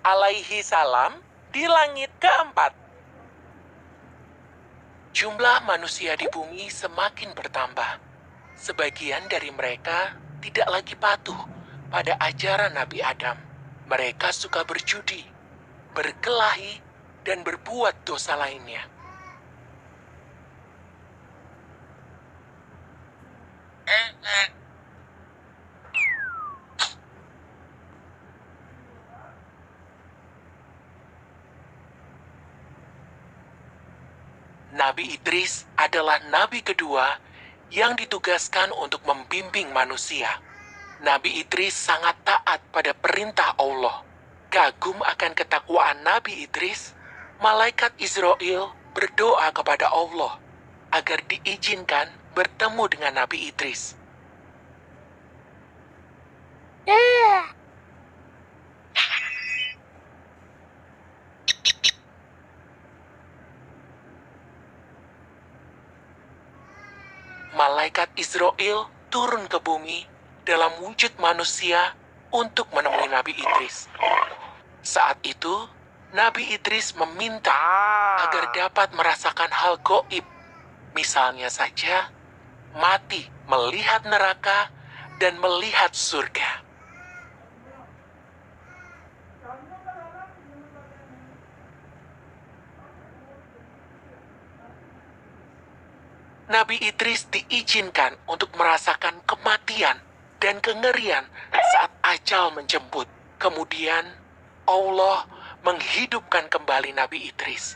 alaihi salam di langit keempat. Jumlah manusia di bumi semakin bertambah. Sebagian dari mereka tidak lagi patuh pada ajaran Nabi Adam. Mereka suka berjudi, berkelahi, dan berbuat dosa lainnya. Nabi Idris adalah nabi kedua yang ditugaskan untuk membimbing manusia. Nabi Idris sangat taat pada perintah Allah. Kagum akan ketakwaan Nabi Idris, malaikat Israel berdoa kepada Allah agar diizinkan bertemu dengan Nabi Idris. Malaikat Israel turun ke bumi dalam wujud manusia untuk menemui Nabi Idris. Saat itu, Nabi Idris meminta agar dapat merasakan hal goib. Misalnya saja, mati melihat neraka dan melihat surga. Nabi Idris diizinkan untuk merasakan kematian dan kengerian saat ajal menjemput. Kemudian, Allah menghidupkan kembali Nabi Idris.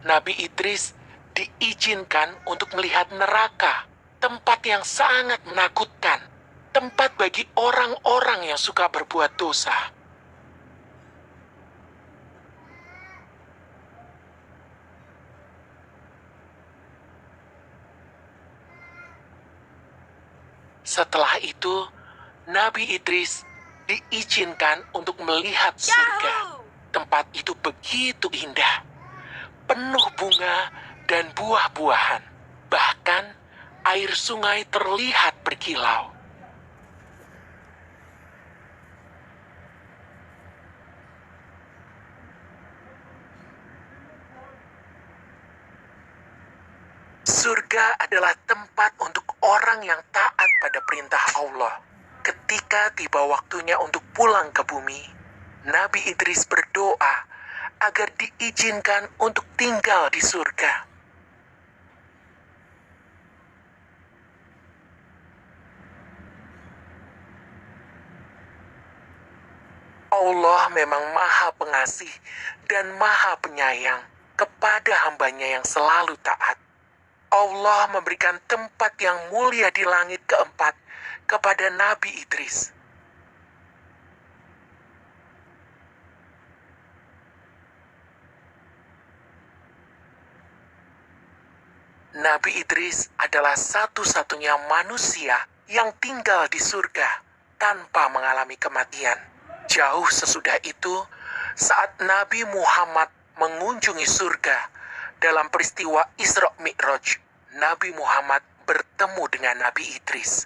Nabi Idris diizinkan untuk melihat neraka, tempat yang sangat menakutkan, tempat bagi orang-orang yang suka berbuat dosa. Setelah itu, Nabi Idris diizinkan untuk melihat surga. Tempat itu begitu indah, penuh bunga dan buah-buahan. Bahkan, air sungai terlihat berkilau. Surga adalah tempat untuk orang yang taat pada perintah Allah. Ketika tiba waktunya untuk pulang ke bumi, Nabi Idris berdoa agar diizinkan untuk tinggal di surga. Allah memang Maha Pengasih dan Maha Penyayang kepada hambanya yang selalu taat. Allah memberikan tempat yang mulia di langit keempat kepada Nabi Idris. Nabi Idris adalah satu-satunya manusia yang tinggal di surga tanpa mengalami kematian. Jauh sesudah itu, saat Nabi Muhammad mengunjungi surga, dalam peristiwa Isra Mi'raj, Nabi Muhammad bertemu dengan Nabi Idris.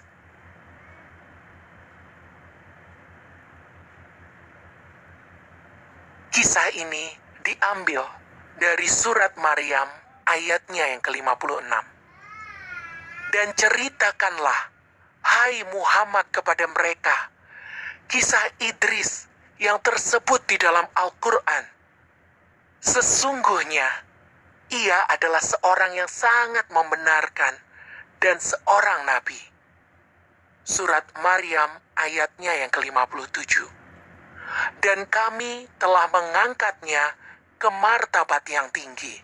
Kisah ini diambil dari surat Maryam ayatnya yang ke-56. Dan ceritakanlah, hai Muhammad, kepada mereka kisah Idris yang tersebut di dalam Al-Quran. Sesungguhnya, ia adalah seorang yang sangat membenarkan dan seorang nabi. Surat Maryam ayatnya yang ke-57. Dan kami telah mengangkatnya ke martabat yang tinggi.